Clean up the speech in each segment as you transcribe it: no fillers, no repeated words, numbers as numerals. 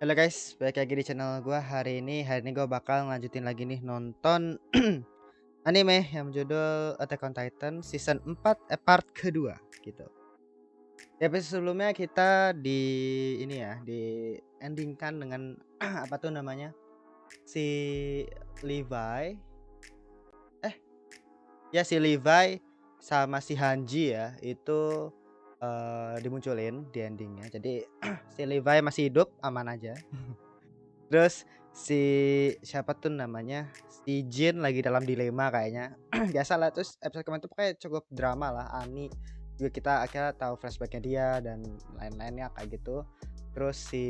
Halo guys, balik lagi di channel gua. Hari ini gua bakal ngelanjutin lagi nih nonton anime yang berjudul Attack on Titan season 4 part kedua gitu. Di episode sebelumnya kita ini ya, di endingkan dengan apa tuh namanya? Si Levi eh si Levi sama si Hanji ya, itu dimunculin di endingnya. Jadi si Levi masih hidup, aman aja. Terus si siapa tuh namanya, si Jin lagi dalam dilema kayaknya. Biasalah, terus episode kemarin tuh pokoknya cukup drama lah. Ani juga kita akhirnya tahu flashbacknya dia dan lain-lainnya kayak gitu. Terus si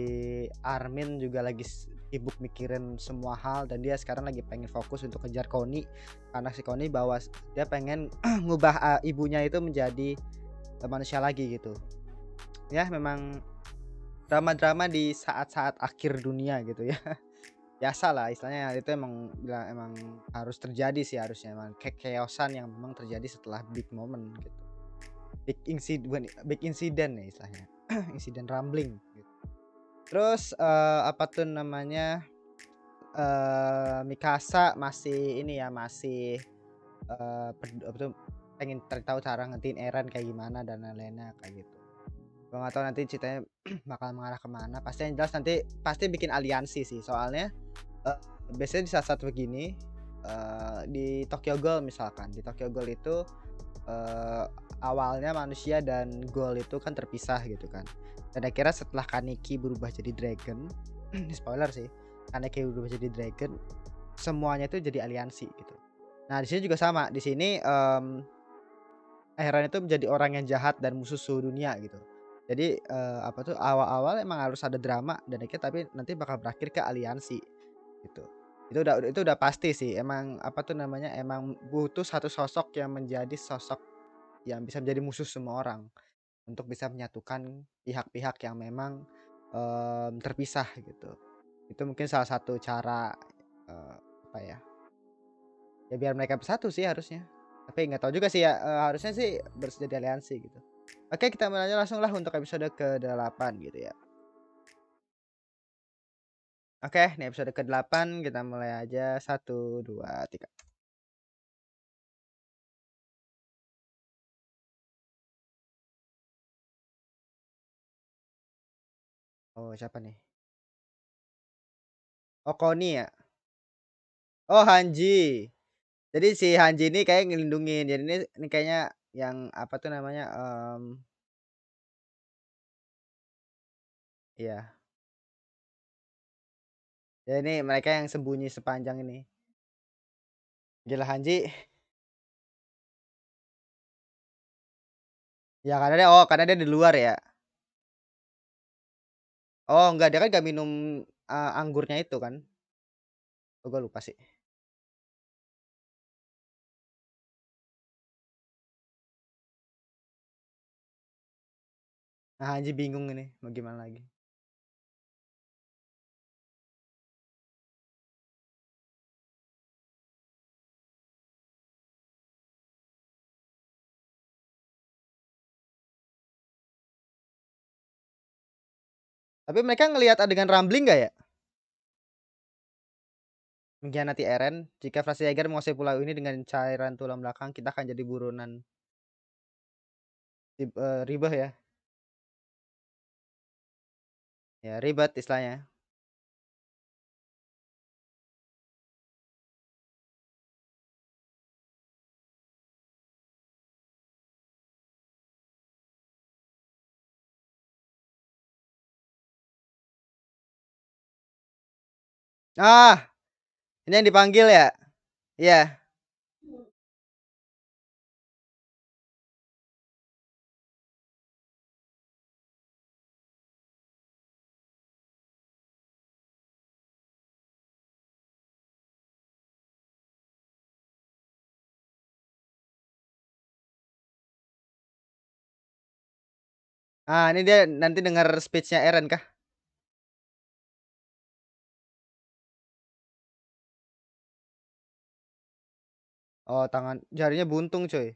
Armin juga lagi sibuk mikirin semua hal dan dia sekarang lagi pengen fokus untuk kejar Koni karena si Koni bawa dia pengen ngubah ibunya itu menjadi manusia lagi gitu. Ya memang drama-drama di saat-saat akhir dunia gitu ya. Biasalah istilahnya itu emang harus terjadi sih harusnya, emang chaos-an yang memang terjadi setelah big moment gitu. Bukan big incident ya istilahnya. Insiden rambling gitu. Terus apa tuh namanya, Mikasa masih ini ya, masih apa tuh, pengen tahu cara ngertiin Eren kayak gimana dan lain-lainnya kayak gitu. Gua nggak tahu nanti ceritanya bakal mengarah kemana. Pasti yang jelas nanti pasti bikin aliansi sih, soalnya Eee, biasanya di saat-saat begini, di Tokyo Ghoul misalkan, di Tokyo Ghoul itu, eee, awalnya manusia dan Ghoul itu kan terpisah gitu kan, dan akhirnya setelah Kaneki berubah jadi dragon, ini spoiler sih, Kaneki berubah jadi dragon, semuanya itu jadi aliansi gitu. Nah di sini juga sama, di sini, Eren itu menjadi orang yang jahat dan musuh seluruh dunia gitu. Jadi, apa tuh, awal-awal emang harus ada drama dan akhirnya tapi nanti bakal berakhir ke aliansi gitu. Itu udah pasti sih, emang apa tuh namanya, emang butuh satu sosok yang menjadi sosok yang bisa menjadi musuh semua orang, untuk bisa menyatukan pihak-pihak yang memang, terpisah gitu. Itu mungkin salah satu cara, eee, apa ya biar mereka bersatu sih harusnya. Tapi nggak tahu juga sih ya, harusnya sih jadi aliansi gitu. Oke, kita mulai aja langsung lah untuk episode ke-8 gitu ya. Oke, ini episode ke-8 kita mulai aja, 1, 2, 3. Oh, siapa nih? Oh, Koni ya? Oh, Hanji. Jadi si Hanji ini kayak ngelindungin. Jadi ini kayaknya yang apa tuh namanya, iya. Ya ini mereka yang sembunyi sepanjang ini. Gila Hanji. Ya karena dia di luar ya. Oh enggak, dia kan enggak minum, anggurnya itu kan. Oh, gua lupa sih. Nah, Hanji bingung ini mau gimana lagi. Tapi mereka ngelihat adegan rambling enggak ya? Mengkhianati Eren, jika Frasi Jaeger menguasai pulau ini dengan cairan tulang belakang, kita akan jadi buronan ribah ya. Ya ribet istilahnya. Ah, ini yang dipanggil ya? Iya. Ah, ini dia nanti dengar speech-nya Eren kah? Oh, jarinya buntung, coy.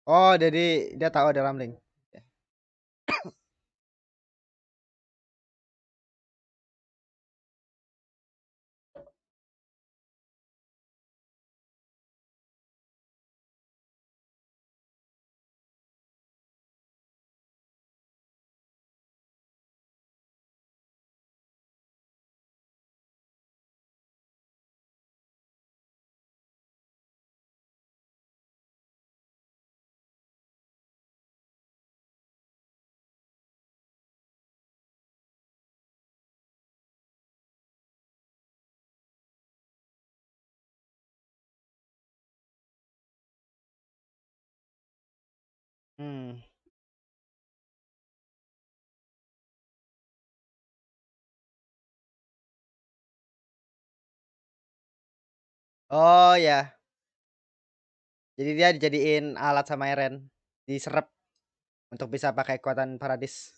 Oh, jadi dia tahu ada Ramling. Ya. Hmm. Oh ya, jadi dia dijadiin alat sama Eren, diserap untuk bisa pakai kekuatan Paradis.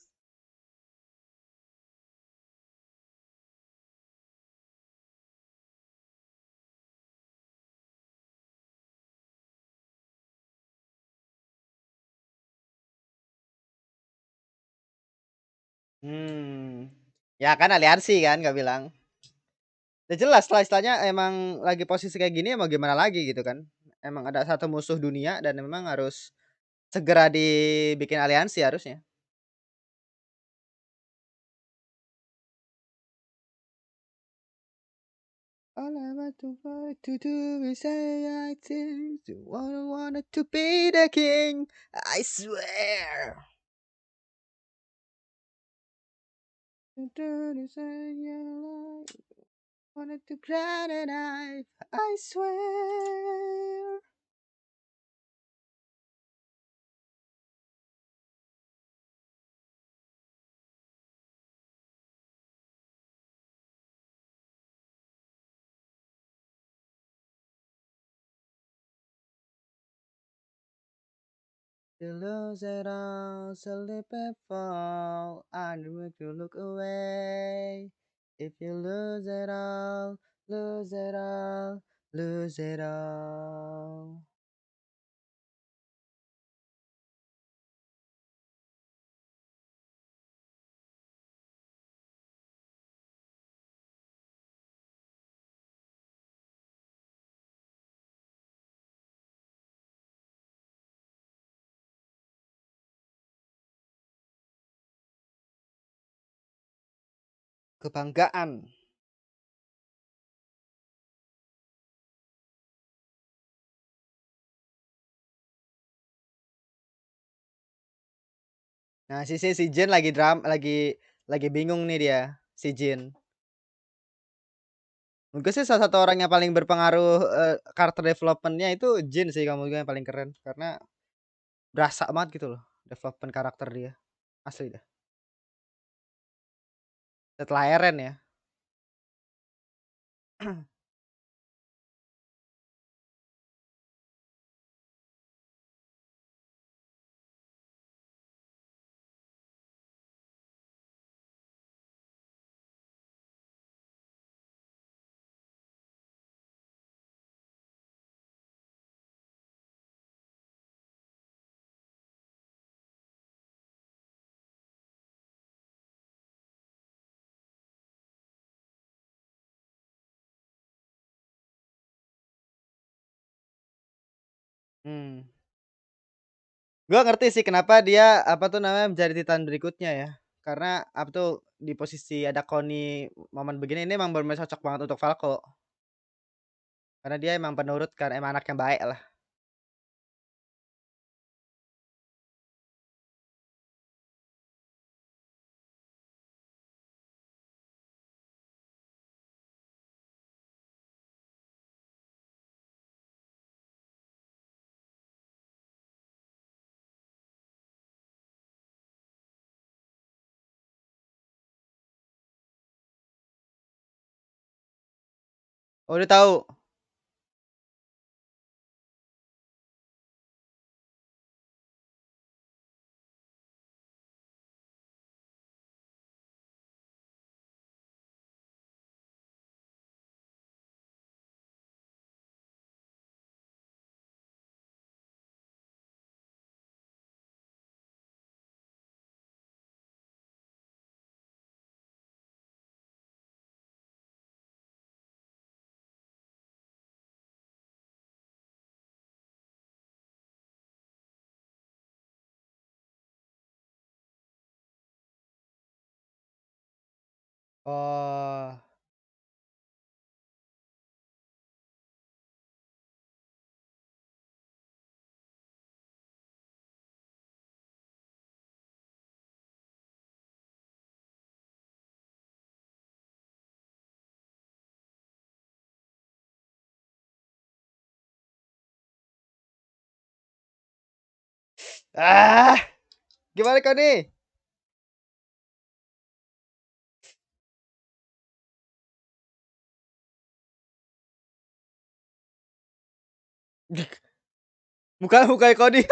Hmm. Ya kan aliansi kan gak bilang. Ya jelas lah istilahnya emang lagi posisi kayak gini ya mau gimana lagi gitu kan. Emang ada satu musuh dunia dan memang harus segera dibikin aliansi harusnya. All I want to do is say I think you wanted to be the king. I swear. To do this wanted to grab a knife. I swear. To lose it all, slip and fall. I never to look away. If you lose it all, lose it all, lose it all. Kebanggaan. Nah, si Jin lagi bingung nih dia, si Jin. Mungkin sih salah satu orang yang paling berpengaruh karakter developmentnya itu Jin sih kamu yang paling keren karena berasa banget gitu loh development karakter dia asli dah. Setelah Eren ya. Hmm. Gua ngerti sih kenapa dia apa tuh namanya menjadi Titan berikutnya ya. Karena apa tuh di posisi ada Connie momen begini ini emang benar cocok banget untuk Falco. Karena dia emang penurut kan emang anak yang baik lah. Oh, udah tahu. Oh. Ah, gimana kau nih? Muka kau nih.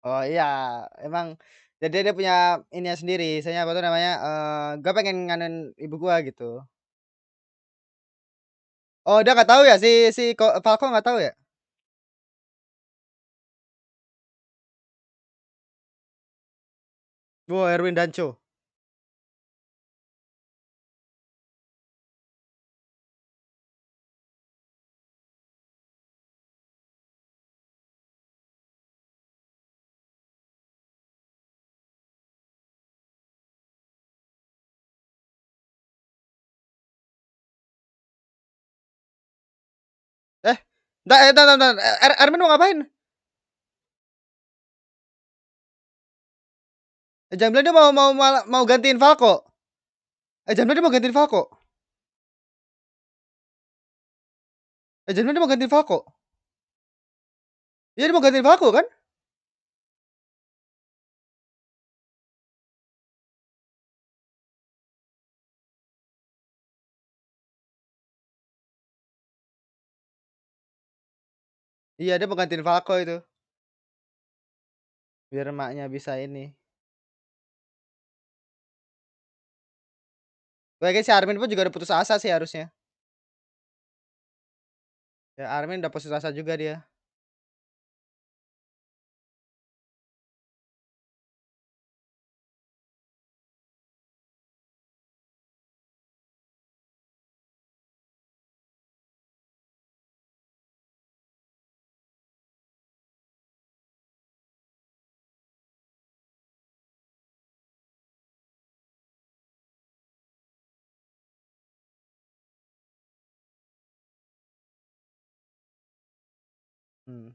Oh iya, emang jadi dia punya ininya sendiri, misalnya apa tuh namanya, gua pengen nganuin ibu gua gitu. Oh dia nggak tahu ya si si Falco nggak tahu ya? Wow, Erwin Danco. Eh, entar, Erwin mau ngapain? Jangan bilang dia mau gantiin Falco. Jangan bilang dia mau gantiin Falco. Jangan bilang dia mau gantiin Falco. Iya dia mau gantiin Falco kan? Iya dia mau gantiin Falco itu. Biar emaknya bisa ini. Kayaknya si Armin pun juga udah putus asa sih harusnya. Ya Armin udah putus asa juga dia. Hmm.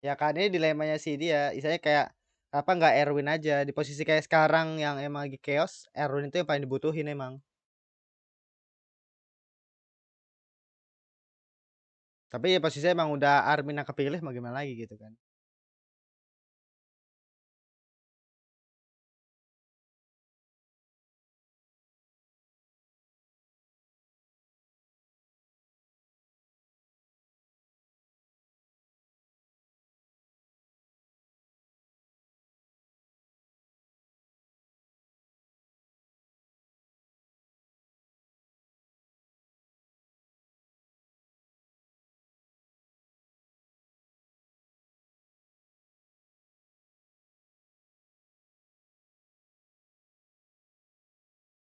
Ya kan ini dilemanya sih dia, istilahnya kayak apa nggak Erwin aja di posisi kayak sekarang yang emang lagi chaos, Erwin itu yang paling dibutuhin emang. Tapi ya posisinya emang udah Armin yang kepilih mau gimana lagi gitu kan.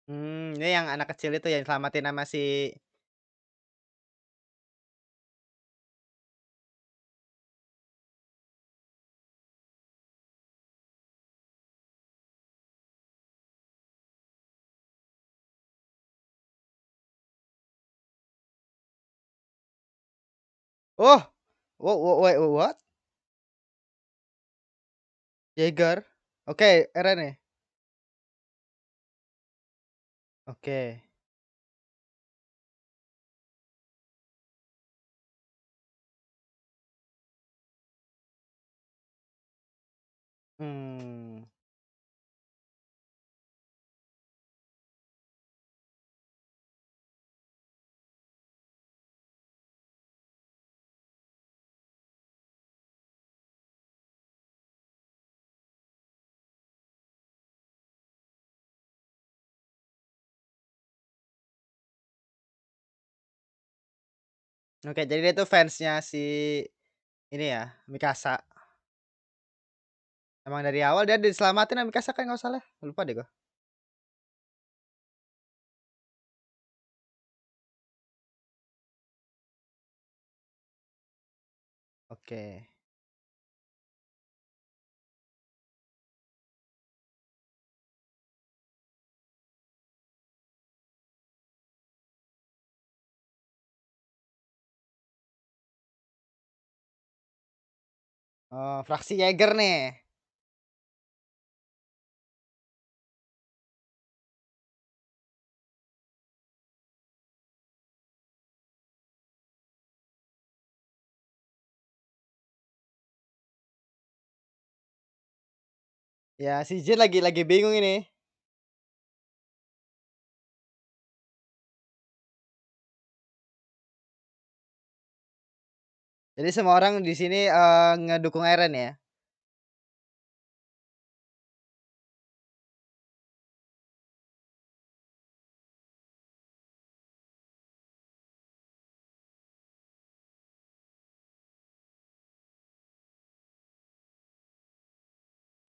Ini yang anak kecil itu yang selamatin sama si oh, wait, what? Jaeger. Oke, Eren nih. Oke. Oke, jadi dia tuh fansnya si ini ya, Mikasa. Emang dari awal dia diselamatin sama Mikasa kan nggak salah? Lupa deh gua. Oke. Oh, fraksi Jaeger nih. Ya, si Jin lagi bingung ini. Jadi semua orang di sini ngedukung Eren ya.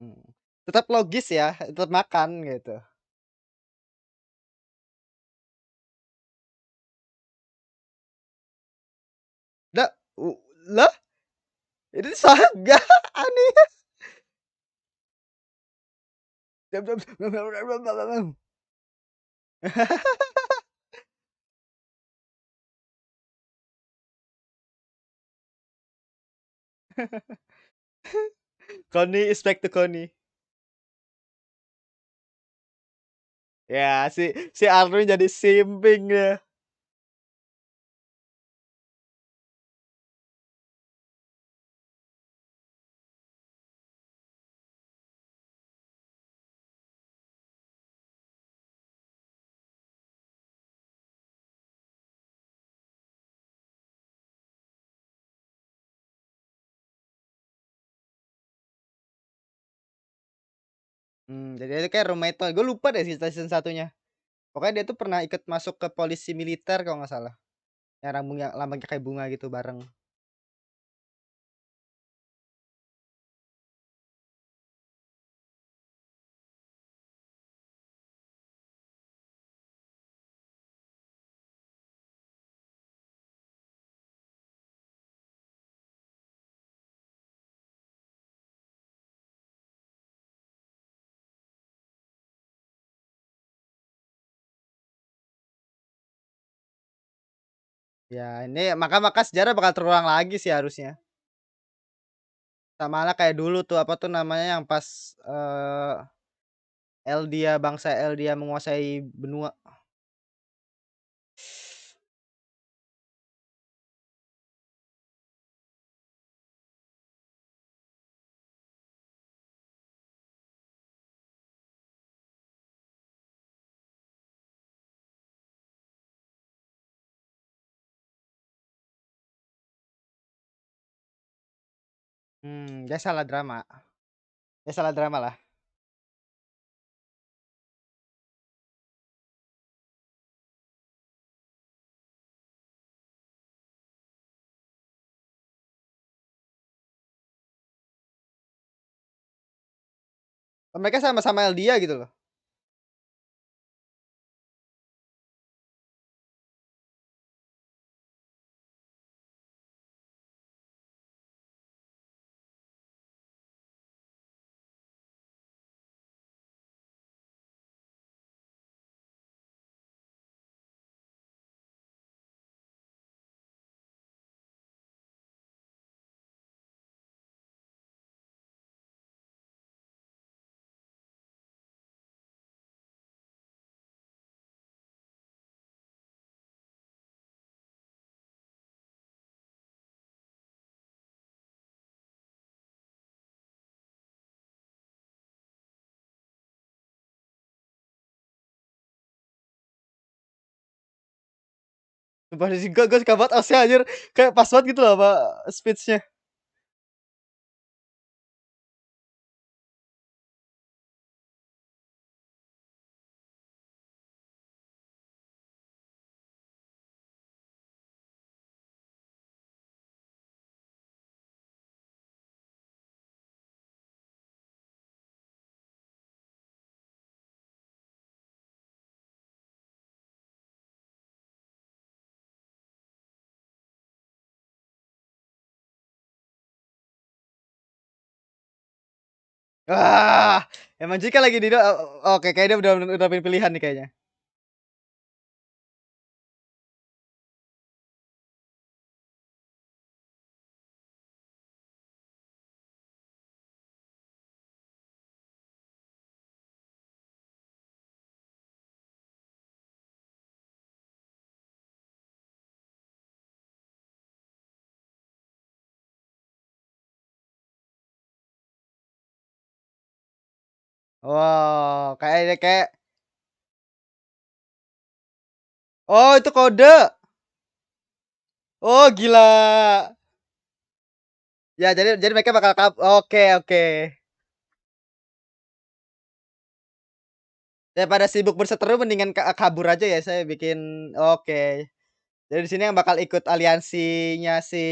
Hmm. Tetap logis ya, tetap makan gitu. Dah, lah, itu saga aneh. Connie is back to Connie. Ya, si Armin jadi simping ya. Jadi itu kayak roommate. Gue lupa deh season satunya. Pokoknya dia tuh pernah ikut masuk ke polisi militer kalau nggak salah. Yang rambutnya lambangnya kayak bunga gitu bareng. Ya, ini maka sejarah bakal terulang lagi sih harusnya. Sama lah kayak dulu tuh apa tuh namanya yang pas Eldia bangsa Eldia menguasai benua. Dia salah drama. Dia salah drama lah. Mereka sama-sama Eldia gitu loh. Sumpah sih gue suka banget Osnya anjir. Kayak pas banget gitu loh apa speech-nya. Wah, emang jika lagi di oke, kayaknya dia udah pilihan nih kayaknya. Wow, kayak oh itu kode. Oh gila. Ya jadi mereka bakal oke oke. Daripada sibuk berseteru mendingan kabur aja ya saya bikin oke. Jadi di sini yang bakal ikut aliansinya si,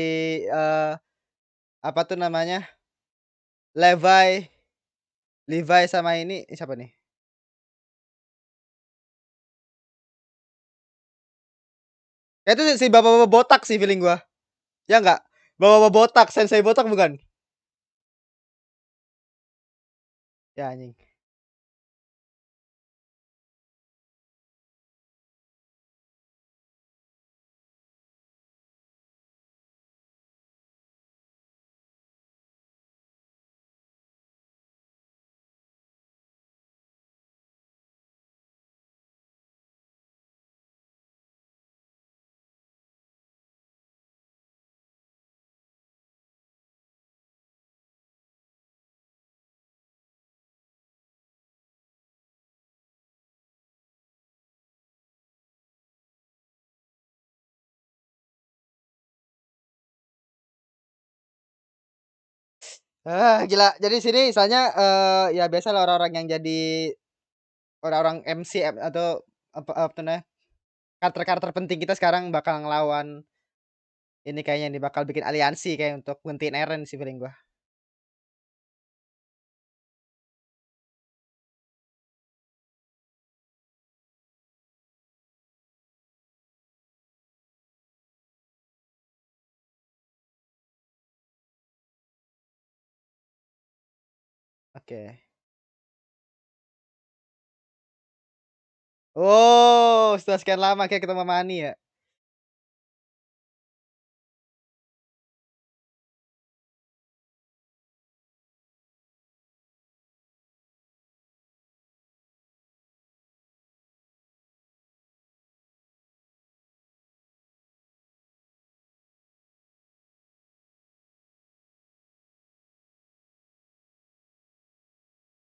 apa tuh namanya, Levi Levi sama ini siapa nih? Itu si bapak-bapak botak sih feeling gua, ya nggak? Bapak-bapak botak, sensei botak bukan? Ya anjing. Gila. Jadi sini misalnya, ya biasalah orang-orang yang jadi orang-orang MC atau apa tuh namanya, karakter-karakter penting kita sekarang bakal ngelawan ini kayaknya nih, bakal bikin aliansi kayak untuk ngentiin Eren sih feeling gua. Oke. Oh, setelah sekian lama akhirnya ketemu sama Ani ya?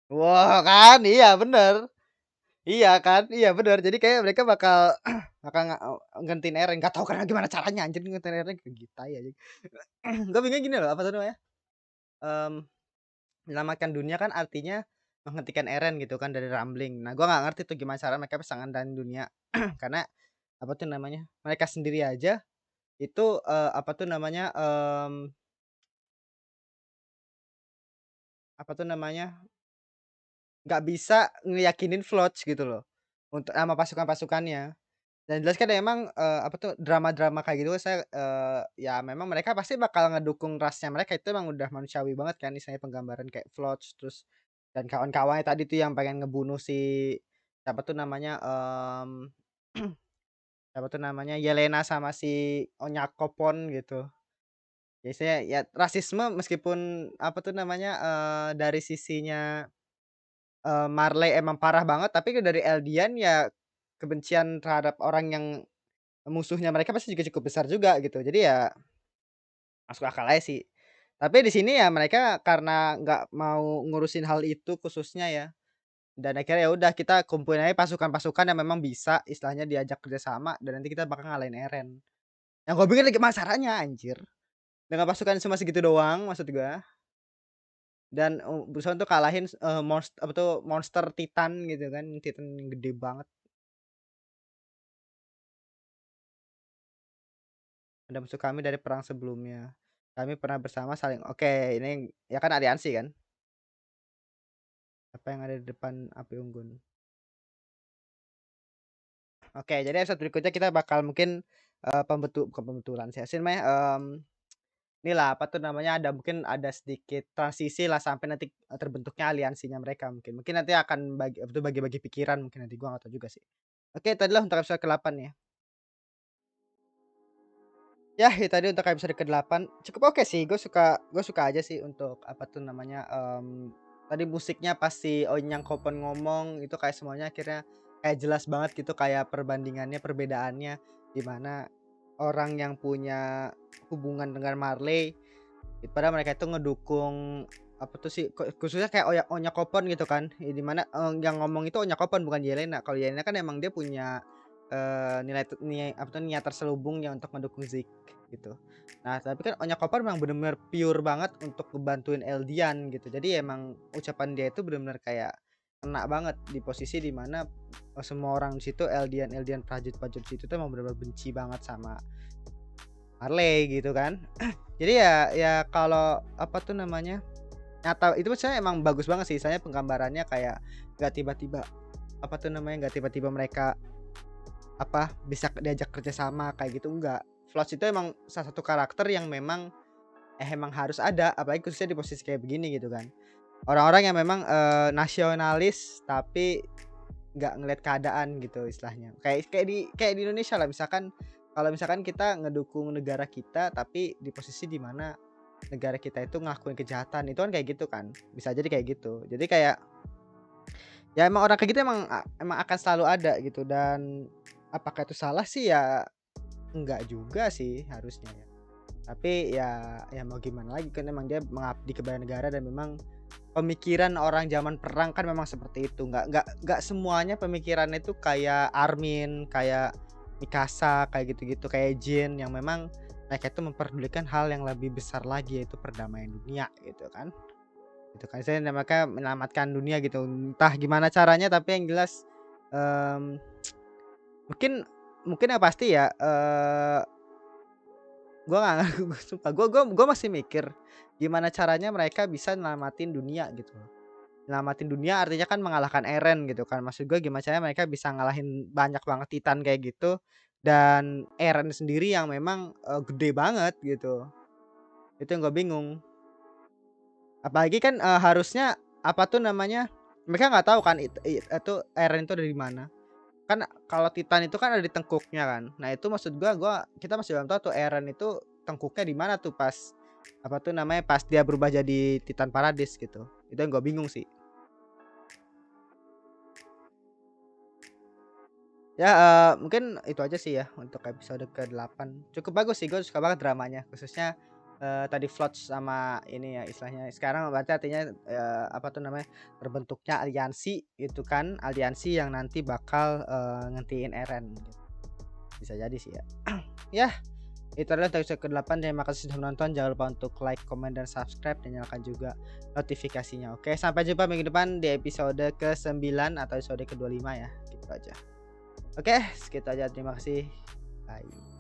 Wah, kan? Iya bener. Iya kan? Iya bener. Jadi kayak mereka bakal bakal gantiin Eren, nggak tahu kan gimana caranya anjir gantiin Eren ke Gita ya anjing. Gue bingung gini loh, apa tuh namanya, mmm, menyelamatkan dunia kan artinya menghentikan Eren gitu kan dari Rumbling. Nah, gua nggak ngerti tuh gimana cara mereka bisa ngandain dunia. Karena apa tuh namanya, mereka sendiri aja itu, apa tuh namanya, apa tuh namanya, nggak bisa ngeyakinin Floch gitu loh, untuk sama pasukan-pasukannya. Dan jelas kan emang, apa tuh, drama-drama kayak gitu saya, ya memang mereka pasti bakal ngedukung rasnya mereka, itu emang udah manusiawi banget kan, misalnya penggambaran kayak Floch, terus dan kawan-kawannya tadi tuh yang pengen ngebunuh si siapa tuh namanya, siapa tuh namanya, Yelena sama si Onyakopon gitu. Biasanya ya rasisme meskipun apa tuh namanya, dari sisinya, Marley emang parah banget, tapi dari Eldian ya kebencian terhadap orang yang musuhnya mereka pasti juga cukup besar juga gitu. Jadi ya masuk akal aja sih. Tapi di sini ya mereka karena nggak mau ngurusin hal itu khususnya ya, dan akhirnya ya udah kita kumpulin aja pasukan-pasukan yang memang bisa istilahnya diajak kerja sama dan nanti kita bakal ngalahin Eren. Yang gue bingung lagi gimana caranya anjir. Dengan pasukan cuma segitu doang maksud gua dan, berusaha untuk kalahin, apa tuh, monster Titan gitu kan, Titan yang gede banget. Ada musuh kami dari perang sebelumnya. Kami pernah bersama saling oke ini ya kan aliansi kan? Apa yang ada di depan api unggun. Oke, jadi episode berikutnya kita bakal mungkin, bukan pembetulan sih, apa sih namanya, inilah apa tuh namanya, ada mungkin ada sedikit transisi lah sampai nanti, terbentuknya aliansinya mereka mungkin. Mungkin nanti akan bagi-bagi pikiran mungkin nanti, gua nggak tahu juga sih. Oke, itu adalah untuk episode ke-8 ya. Ya, itu tadi untuk episode ke-8 cukup oke sih, gue suka aja sih untuk apa tuh namanya, tadi musiknya pas si Onyang Kopon ngomong itu kayak semuanya akhirnya kayak jelas banget gitu kayak perbandingannya, perbedaannya, di mana orang yang punya hubungan dengan Marley, padahal mereka itu ngedukung apa tuh sih, khususnya kayak Onya Kopon gitu kan, di mana, yang ngomong itu Onya Kopon bukan Yelena. Kalau Yelena kan emang dia punya, apa tuh, niat terselubung ya untuk mendukung Zik gitu. Nah, tapi kan Onya Kopon memang bener-bener pure banget untuk ngebantuin Eldian gitu. Jadi emang ucapan dia itu bener-bener kayak kena banget di posisi di mana, semua orang di situ Eldian prajurit-prajurit situ tuh emang bener-bener benci banget sama Marley gitu kan. Jadi ya kalau apa tuh namanya, nyata itu maksudnya emang bagus banget sih, saya penggambarannya kayak nggak tiba-tiba apa tuh namanya, nggak tiba-tiba mereka apa, bisa diajak kerja sama kayak gitu, enggak. Flots itu emang salah satu karakter yang memang, emang harus ada, apalagi khususnya di posisi kayak begini gitu kan. Orang-orang yang memang, nasionalis tapi nggak ngelihat keadaan gitu istilahnya. Kayak di Indonesia lah, misalkan kalau misalkan kita ngedukung negara kita tapi di posisi di mana negara kita itu ngelakuin kejahatan, itu kan kayak gitu kan, bisa jadi kayak gitu. Jadi kayak, ya emang orang kayak gitu emang akan selalu ada gitu, dan apakah itu salah sih ya enggak juga sih harusnya ya. Tapi ya mau gimana lagi, kan emang dia mengabdi kepada negara dan memang pemikiran orang zaman perang kan memang seperti itu. Nggak semuanya pemikirannya itu kayak Armin, kayak Mikasa, kayak gitu-gitu, kayak Jin yang memang mereka itu memperdulikan hal yang lebih besar lagi, yaitu perdamaian dunia gitu kan. Gitu kan, saya mereka menyelamatkan dunia gitu. Entah gimana caranya tapi yang jelas, mmm, mungkin mungkin yang pasti ya, gua nggak sumpah gua masih mikir, gimana caranya mereka bisa nyelamatin dunia gitu loh. Nyelamatin dunia artinya kan mengalahkan Eren gitu kan. Maksud gue gimana caranya mereka bisa ngalahin banyak banget Titan kayak gitu, dan Eren sendiri yang memang, gede banget gitu. Itu yang gue bingung. Apalagi kan, harusnya apa tuh namanya, mereka nggak tahu kan itu Eren itu ada di mana. Kan kalau Titan itu kan ada di tengkuknya kan. Nah itu maksud gua kita masih belum tahu tuh Eren itu tengkuknya di mana tuh pas apa tuh namanya, pas dia berubah jadi Titan Paradis gitu. Itu yang gua bingung sih. Ya, mungkin itu aja sih ya untuk episode ke-8. Cukup bagus sih, gue suka banget dramanya. Khususnya, tadi Floats sama ini ya istilahnya sekarang berarti artinya, apa tuh namanya, terbentuknya aliansi gitu kan. Aliansi yang nanti bakal, ngentiin Eren gitu. Bisa jadi sih ya. Ya, itu adalah untuk episode ke-8. Terima kasih sudah menonton. Jangan lupa untuk like, comment, dan subscribe, dan nyalakan juga notifikasinya. Oke, sampai jumpa minggu depan di episode ke-9 atau episode ke-25 ya. Gitu aja. Oke, segitu aja. Terima kasih. Bye.